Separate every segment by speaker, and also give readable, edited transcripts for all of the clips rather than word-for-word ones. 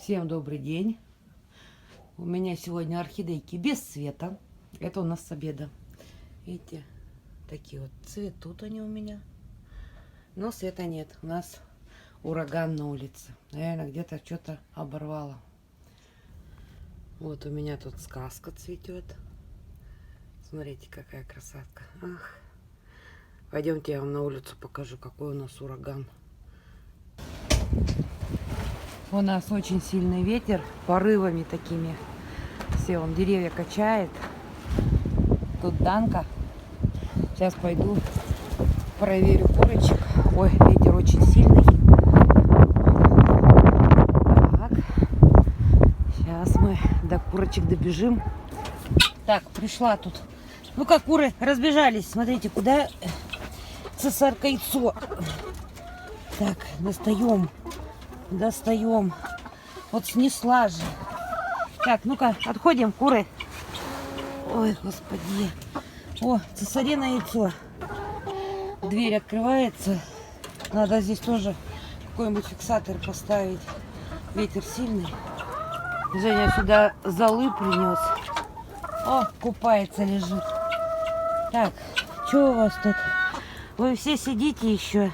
Speaker 1: Всем добрый день. У меня сегодня орхидейки без цвета. Это у нас с обеда. Видите, такие вот цветут они у меня. Но света нет. У нас ураган на улице. Наверное, где-то что-то оборвало. Вот у меня тут сказка цветет. Смотрите, какая красотка. Ах. Пойдемте, я вам на улицу покажу, какой у нас ураган. У нас очень сильный ветер, порывами такими. Все, он деревья качает. Тут Данка. Сейчас пойду проверю курочек. Ой, ветер очень сильный. Так. Сейчас мы до курочек добежим. Так, пришла тут. Ну как, куры разбежались. Смотрите, куда цесарка яйцо. Так, достаем. Вот снесла же. Так, ну-ка, отходим, куры. Ой, господи. О, цесарина яйцо. Дверь открывается. Надо здесь тоже какой-нибудь фиксатор поставить. Ветер сильный. Женя сюда золы принес. О, купается, лежит. Так, что у вас тут? Вы все сидите еще.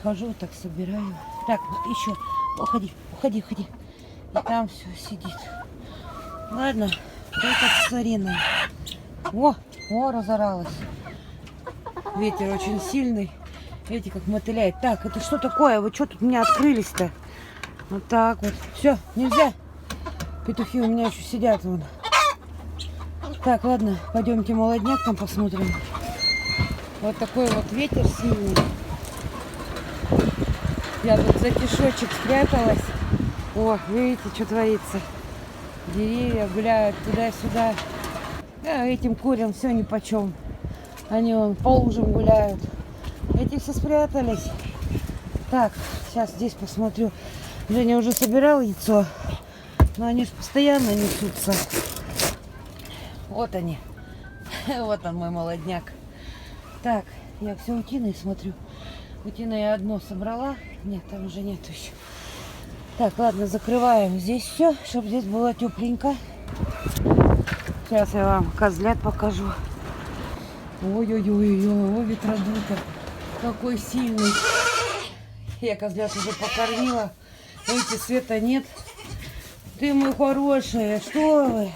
Speaker 1: Хожу, так собираю. Так, еще. Уходи. И там все сидит. Ладно, это цесарина. О, разоралась. Ветер очень сильный. Видите, как мотыляет. Так, это что такое? Вы что тут у меня открылись-то? Вот так вот. Все, нельзя. Петухи у меня еще сидят вон. Так, ладно, пойдемте молодняк там посмотрим. Вот такой вот ветер сильный. Я тут за кишочек спряталась. О, видите, что творится. Деревья гуляют туда-сюда. А этим курям все нипочем. Они вон по лужам гуляют. Эти все спрятались. Так, сейчас здесь посмотрю. Женя уже собирал яйцо. Но они же постоянно несутся. Вот они. Вот он, мой молодняк. Так, я все утиной смотрю. Утиной я одно собрала. Нет, там уже нет еще. Так, ладно, закрываем здесь все, чтобы здесь было тепленько. Сейчас я вам козлят покажу. Ой-ой-ой, ветродуй-то какой сильный. Я козлят уже покормила. Видите, света нет. Ты мой хороший, что вы?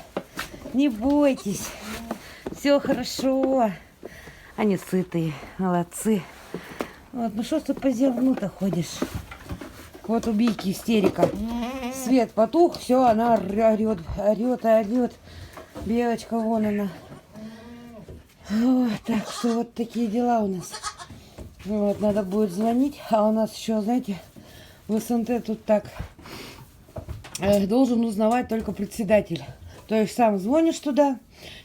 Speaker 1: Не бойтесь. Все хорошо. Они сытые, молодцы. Вот, ну что ж ты по зерну-то ходишь? Вот у Бийки истерика. Свет потух, все, она орет. Белочка, вон она. Вот, так что вот такие дела у нас. Вот, надо будет звонить. А у нас еще, знаете, в СНТ тут так. Должен узнавать только председатель. То есть сам звонишь туда,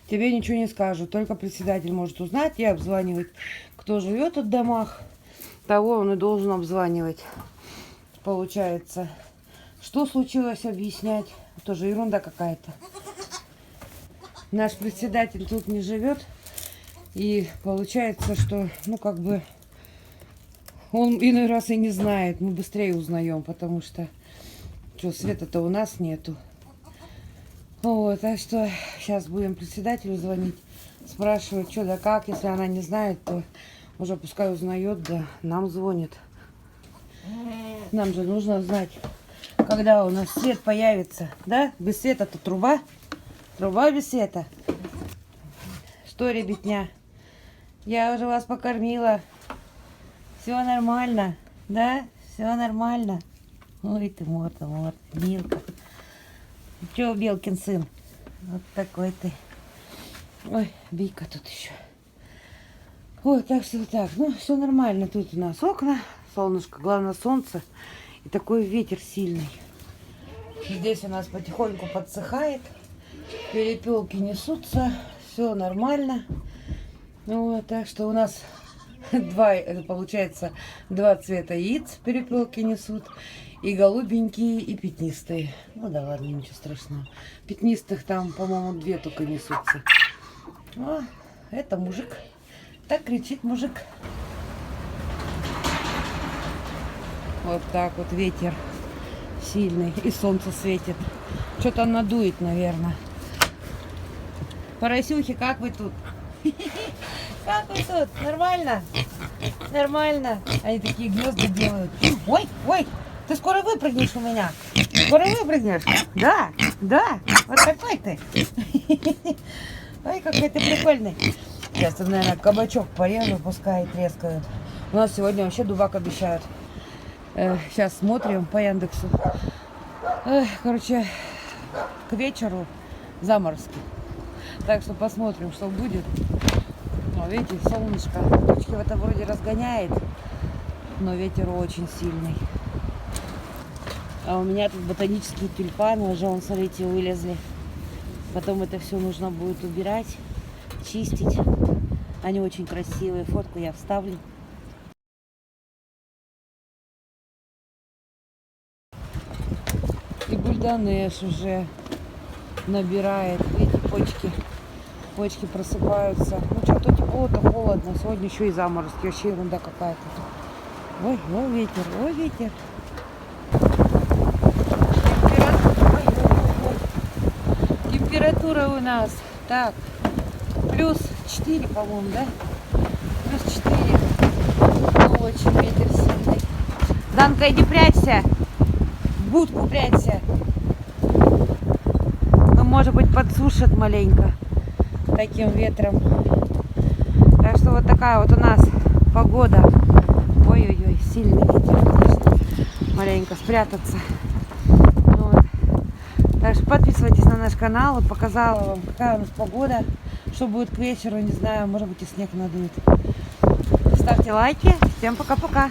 Speaker 1: тебе ничего не скажут. Только председатель может узнать и обзванивать. Кто живет в домах, того он и должен обзванивать. Получается, что случилось, объяснять. Тоже ерунда какая-то. Наш председатель тут не живет. И получается, что, ну, как бы, он иной раз и не знает. Мы быстрее узнаем, потому что, света-то у нас нету. Вот, так что сейчас будем председателю звонить, спрашивать, что да как. Если она не знает, то уже пускай узнает, да нам звонит. Нам же нужно знать, когда у нас свет появится, да? Без света-то труба. Труба без света. Что, ребятня? Я уже вас покормила. Все нормально, да? Все нормально. Ой ты, Морта, Милка. Че, Белкин сын? Вот такой ты. Ой, Бийка тут еще. Ой, так что так. Ну, все нормально. Тут у нас окна. Солнышко, главное солнце. И такой ветер сильный. Здесь у нас потихоньку подсыхает. Перепелки несутся. Все нормально. Вот, так что у нас получается два цвета яиц перепелки несут. И голубенькие, и пятнистые. Ну да ладно, ничего страшного. Пятнистых там, по-моему, две только несутся. О, это мужик. Так кричит мужик. Вот так вот ветер сильный. И солнце светит. Что-то надует, наверное. Поросюхи, как вы тут? Как вы тут? Нормально? Нормально. Они такие гнезда делают. Ой, ой, ты скоро выпрыгнешь у меня. Скоро выпрыгнешь. Да, да. Вот такой ты. Ой, какой ты прикольный. Сейчас, наверное, кабачок порежу, пускай трескают. У нас сегодня вообще дубак обещают. Сейчас смотрим по Яндексу. Короче, к вечеру заморозки. Так что посмотрим, что будет. Видите, солнышко. Тучки в это вроде разгоняет, но ветер очень сильный. А у меня тут ботанические тюльпаны уже, вон, смотрите, вылезли. Потом это все нужно будет убирать, чистить. Они очень красивые. Фотку я вставлю. И бульдонеш уже набирает. Видите, почки просыпаются. Ну что, то тепло, то холодно. Сегодня еще и заморозки. Вообще ерунда какая-то. Ой, ой, ветер, ой, ветер. Температура у нас, так, плюс 4, по-моему, да? Плюс 4. Ну, очень ветер сильный. Данка, иди прячься. В будку прячься. Ну, может быть, подсушит маленько таким ветром. Так что вот такая вот у нас погода. Ой-ой-ой, сильный ветер, конечно. Маленько спрятаться. Вот. Так что подписывайтесь на наш канал. Вот показала вам, какая у нас погода. Что будет к вечеру, не знаю, может быть и снег надует. Ставьте лайки. Всем пока-пока.